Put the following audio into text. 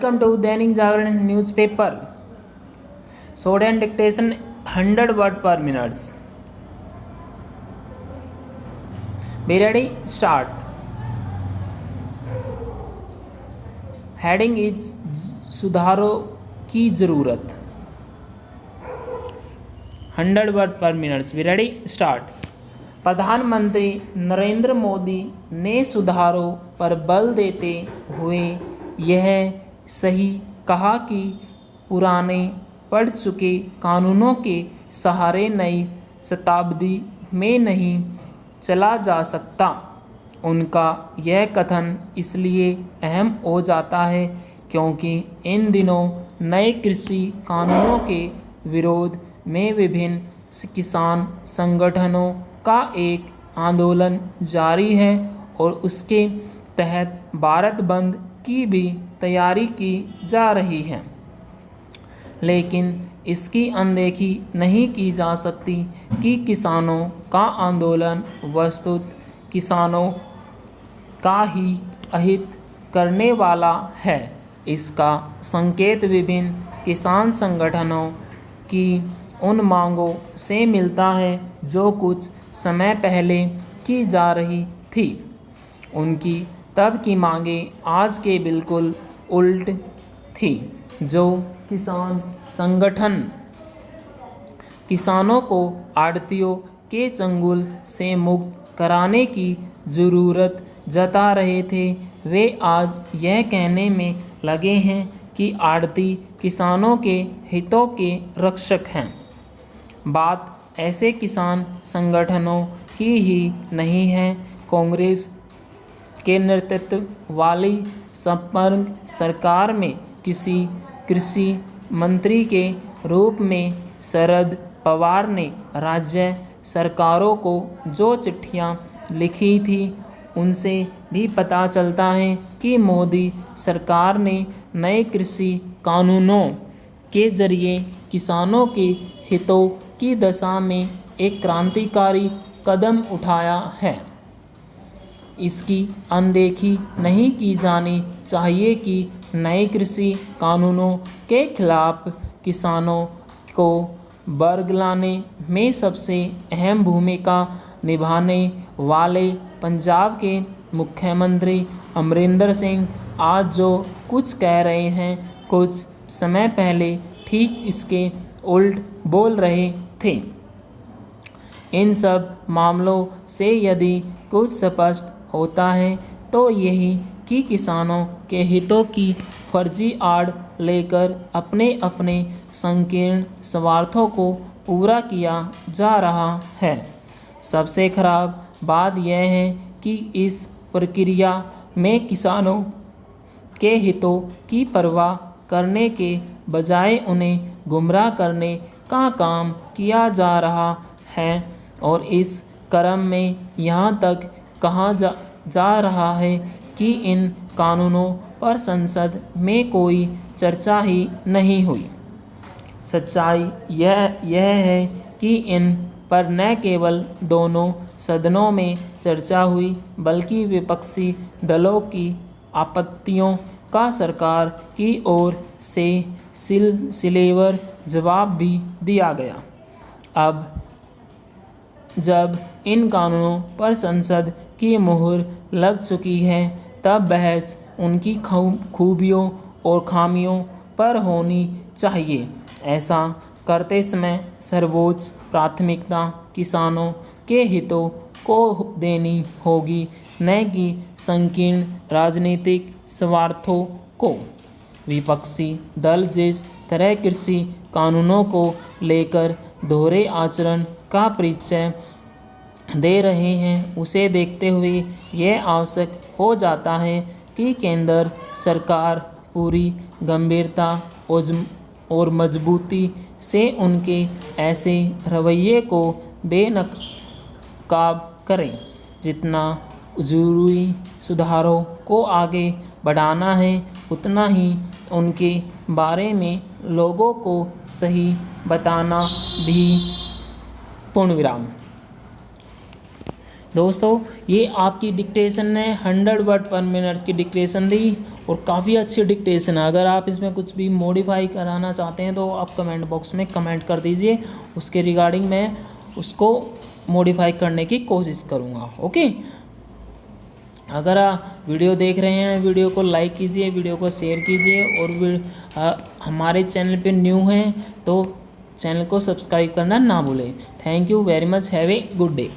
Welcome to Dainik Jagran newspaper. Short and dictation 100 word per minutes. Be ready, start. Heading is सुधारों की ज़रूरत। 100 word per minutes. Be ready, start. प्रधानमंत्री नरेंद्र मोदी ने सुधारों पर बल देते हुए यह सही कहा कि पुराने पड़ चुके कानूनों के सहारे नई शताब्दी में नहीं चला जा सकता। उनका यह कथन इसलिए अहम हो जाता है क्योंकि इन दिनों नए कृषि कानूनों के विरोध में विभिन्न किसान संगठनों का एक आंदोलन जारी है और उसके तहत भारत बंद की भी तैयारी की जा रही है। लेकिन इसकी अनदेखी नहीं की जा सकती कि किसानों का आंदोलन वस्तुत किसानों का ही अहित करने वाला है। इसका संकेत विभिन्न किसान संगठनों की उन मांगों से मिलता है जो कुछ समय पहले की जा रही थी। उनकी तब की मांगें आज के बिल्कुल उल्ट थी। जो किसान संगठन किसानों को आड़तियों के चंगुल से मुक्त कराने की ज़रूरत जता रहे थे, वे आज यह कहने में लगे हैं कि आड़ती किसानों के हितों के रक्षक हैं। बात ऐसे किसान संगठनों की ही नहीं है। कांग्रेस के नेतृत्व वाली संपर्क सरकार में किसी कृषि मंत्री के रूप में शरद पवार ने राज्य सरकारों को जो चिट्ठियां लिखी थी उनसे भी पता चलता है कि मोदी सरकार ने नए कृषि कानूनों के जरिए किसानों के हितों की दशा में एक क्रांतिकारी कदम उठाया है। इसकी अनदेखी नहीं की जानी चाहिए कि नए कृषि कानूनों के खिलाफ किसानों को बरगलाने में सबसे अहम भूमिका निभाने वाले पंजाब के मुख्यमंत्री अमरिंदर सिंह आज जो कुछ कह रहे हैं कुछ समय पहले ठीक इसके उल्ट बोल रहे थे। इन सब मामलों से यदि कुछ स्पष्ट होता है तो यही कि किसानों के हितों की फर्जी आड़ लेकर अपने अपने संकीर्ण स्वार्थों को पूरा किया जा रहा है। सबसे खराब बात यह है कि इस प्रक्रिया में किसानों के हितों की परवाह करने के बजाय उन्हें गुमराह करने का काम किया जा रहा है और इस क्रम में यहाँ तक कहा जा रहा है कि इन कानूनों पर संसद में कोई चर्चा ही नहीं हुई। सच्चाई यह है कि इन पर न केवल दोनों सदनों में चर्चा हुई बल्कि विपक्षी दलों की आपत्तियों का सरकार की ओर से सिलेवर जवाब भी दिया गया। अब जब इन कानूनों पर संसद की मुहर लग चुकी है तब बहस उनकी खूबियों और खामियों पर होनी चाहिए। ऐसा करते समय सर्वोच्च प्राथमिकता किसानों के हितों को देनी होगी, न कि संकीर्ण राजनीतिक स्वार्थों को। विपक्षी दल जिस तरह कृषि कानूनों को लेकर दोहरे आचरण का परिचय दे रहे हैं उसे देखते हुए यह आवश्यक हो जाता है कि केंद्र सरकार पूरी गंभीरता और मजबूती से उनके ऐसे रवैये को बेनकाब करें। जितना ज़रूरी सुधारों को आगे बढ़ाना है उतना ही उनके बारे में लोगों को सही बताना भी। पूर्ण विराम। दोस्तों ये आपकी डिक्टेशन ने 100 वर्ड पर मिनट की डिक्टेशन दी और काफ़ी अच्छी डिक्टेशन है। अगर आप इसमें कुछ भी मॉडिफाई कराना चाहते हैं तो आप कमेंट बॉक्स में कमेंट कर दीजिए, उसके रिगार्डिंग मैं उसको मॉडिफाई करने की कोशिश करूँगा। ओके, अगर आप वीडियो देख रहे हैं वीडियो को लाइक कीजिए, वीडियो को शेयर कीजिए, और हमारे चैनल पे न्यू हैं तो चैनल को सब्सक्राइब करना ना भूलें। Thank you very much, have a good day.